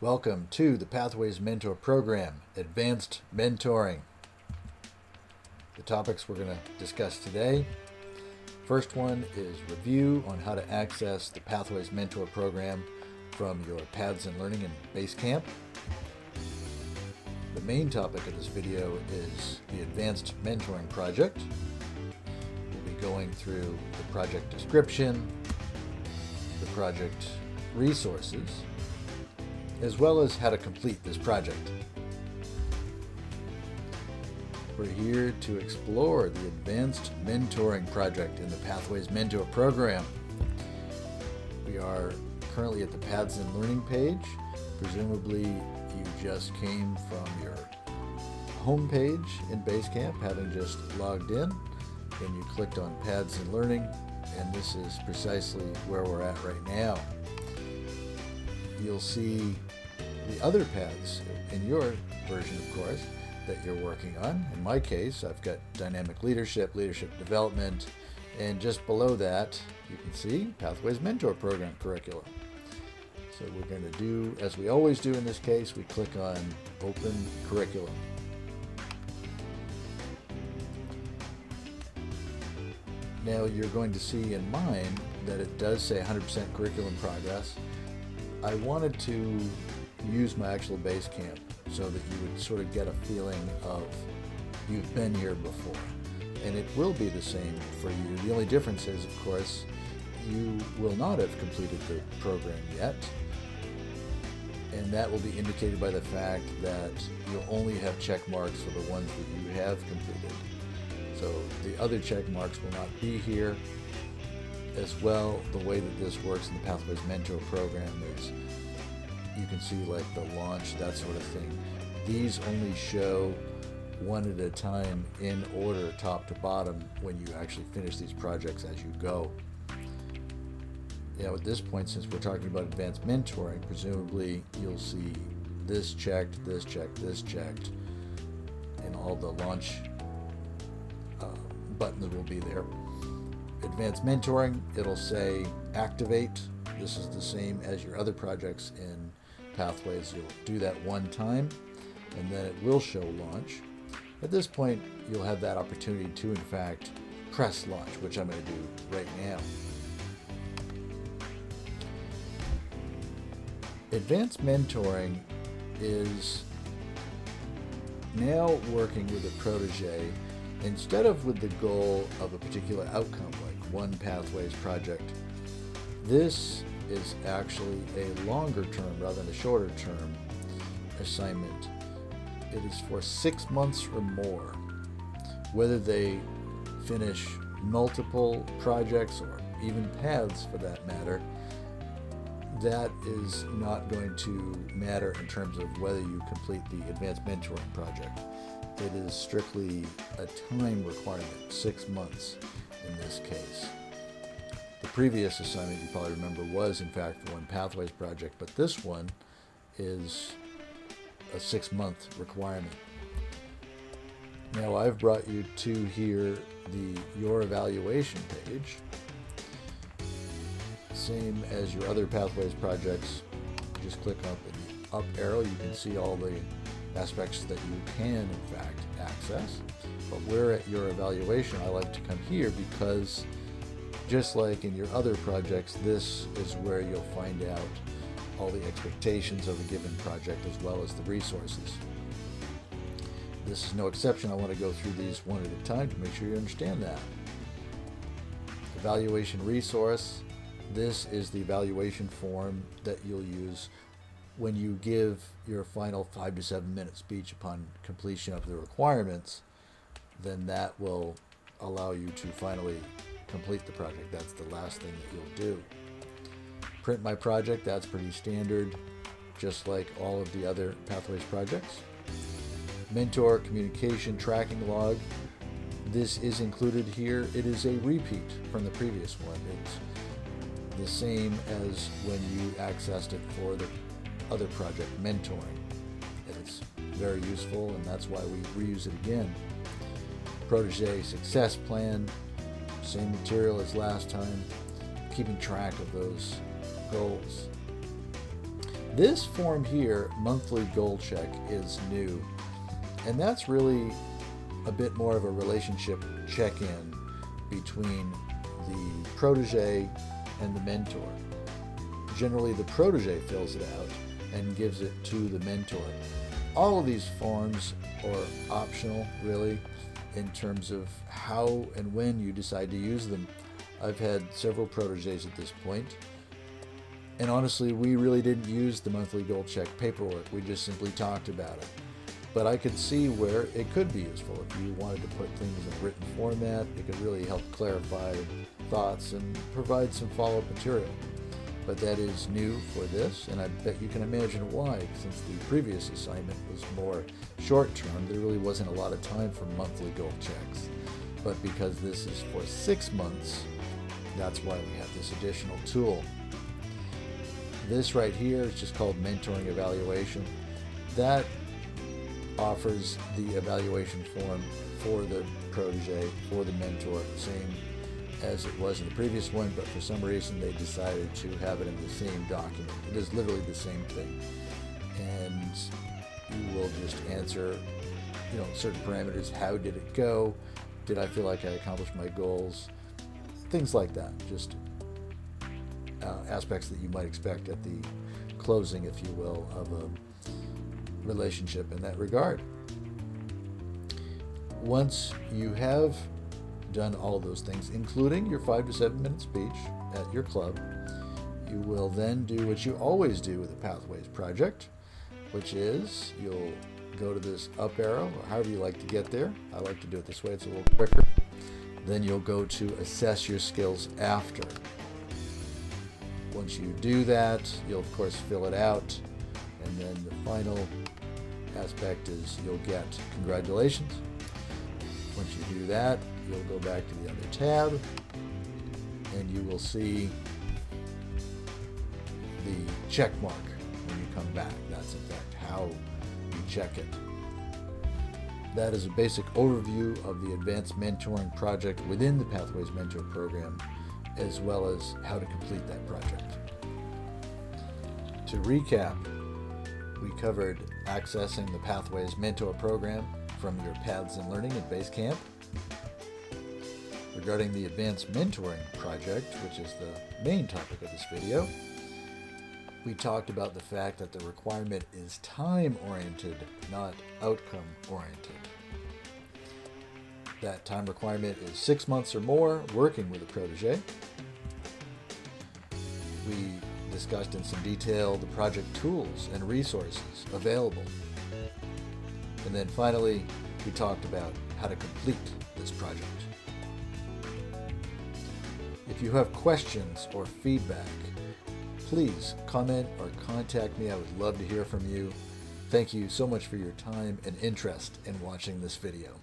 Welcome to the Pathways Mentor Program, Advanced Mentoring. The topics we're going to discuss today. First one is review on how to access the Pathways Mentor Program from your Paths and Learning in Basecamp. The main topic of this video is the Advanced Mentoring Project. We'll be going through the project description, the project resources, as well as how to complete this project. We're here to explore the Advanced Mentoring Project in the Pathways Mentor Program. We are currently at the Paths and Learning page. Presumably you just came from your home page in Basecamp, having just logged in. Then you clicked on Paths and Learning, and this is precisely where we're at right now. You'll see the other paths in your version, of course, that you're working on. In my case, I've got dynamic leadership, leadership development, and just below that, you can see Pathways Mentor Program curriculum. So we're going to do, as we always do in this case, we click on Open Curriculum. Now you're going to see in mine that it does say 100% curriculum progress. I wanted to use my actual Basecamp so that you would sort of get a feeling of you've been here before. And it will be the same for you. The only difference is, of course, you will not have completed the program yet. And that will be indicated by the fact that you'll only have check marks for the ones that you have completed. So the other check marks will not be here. As well, the way that this works in the Pathways Mentor Program is you can see like the launch, that sort of thing. These only show one at a time in order, top to bottom, when you actually finish these projects as you go. At this point, since we're talking about advanced mentoring, presumably you'll see this checked, this checked, this checked, and all the launch buttons will be there. Advanced mentoring, it'll say activate. This is the same as your other projects in Pathways. You'll do that one time and then it will show launch. At this point, you'll have that opportunity to, in fact, press launch, which I'm going to do right now. Advanced mentoring is now working with a protege instead of with the goal of a particular outcome, like one Pathways project. This is actually a longer term rather than a shorter term assignment. It is for 6 months or more. Whether they finish multiple projects or even paths for that matter, that is not going to matter in terms of whether you complete the Advanced Mentoring Project. It is strictly a time requirement, 6 months in this case. The previous assignment, you probably remember, was in fact the one Pathways project, but this one is a 6-month requirement. Now I've brought you to here your evaluation page. Same as your other Pathways projects, just click up the up arrow, you can see all the aspects that you can in fact access. But we're at your evaluation. I like to come here because just like in your other projects, this is where you'll find out all the expectations of a given project as well as the resources. This is no exception. I want to go through these one at a time to make sure you understand that. Evaluation resource. This is the evaluation form that you'll use when you give your final 5 to 7 minute speech upon completion of the requirements. Then that will allow you to finally complete the project. That's the last thing that you'll do. Print my project, that's pretty standard, just like all of the other Pathways projects. Mentor communication tracking log. This is included here. It is a repeat from the previous one. It's the same as when you accessed it for the other project, mentoring. It's very useful, and that's why we reuse it again. Protégé success plan, same material as last time, keeping track of those goals. This form here, monthly goal check, is new, and that's really a bit more of a relationship check-in between the protege and the mentor. Generally, the protege fills it out and gives it to the mentor. All of these forms are optional, really, in terms of how and when you decide to use them. I've had several proteges at this point, and honestly, we really didn't use the monthly goal check paperwork. We just simply talked about it. But I could see where it could be useful. If you wanted to put things in written format, it could really help clarify thoughts and provide some follow-up material. But that is new for this, and I bet you can imagine why, since the previous assignment was more short-term. There really wasn't a lot of time for monthly goal checks. But because this is for 6 months, that's why we have this additional tool. This right here is just called mentoring evaluation. That offers the evaluation form for the protege, for the mentor, same as it was in the previous one, but for some reason they decided to have it in the same document. It is literally the same thing. And you will just answer, certain parameters. How did it go? Did I feel like I accomplished my goals? Things like that. Just aspects that you might expect at the closing, if you will, of a relationship in that regard. Once you have done all those things, including your 5 to 7 minute speech at your club, you will then do what you always do with a Pathways project, which is you'll go to this up arrow, or however you like to get there. I like to do it this way, it's a little quicker. Then you'll go to assess your skills after. Once you do that, you'll of course fill it out, and then the final aspect is you'll get congratulations. Once you do that, you'll go back to the other tab, and you will see the check mark when you come back. That's in fact how you check it. That is a basic overview of the advanced mentoring project within the Pathways Mentor Program, as well as how to complete that project. To recap, we covered accessing the Pathways Mentor Program from your Paths in Learning at Basecamp. Regarding the Advanced Mentoring Project, which is the main topic of this video, we talked about the fact that the requirement is time-oriented, not outcome-oriented. That time requirement is 6 months or more working with a protege. We discussed in some detail the project tools and resources available. And then finally, we talked about how to complete this project. If you have questions or feedback, please comment or contact me. I would love to hear from you. Thank you so much for your time and interest in watching this video.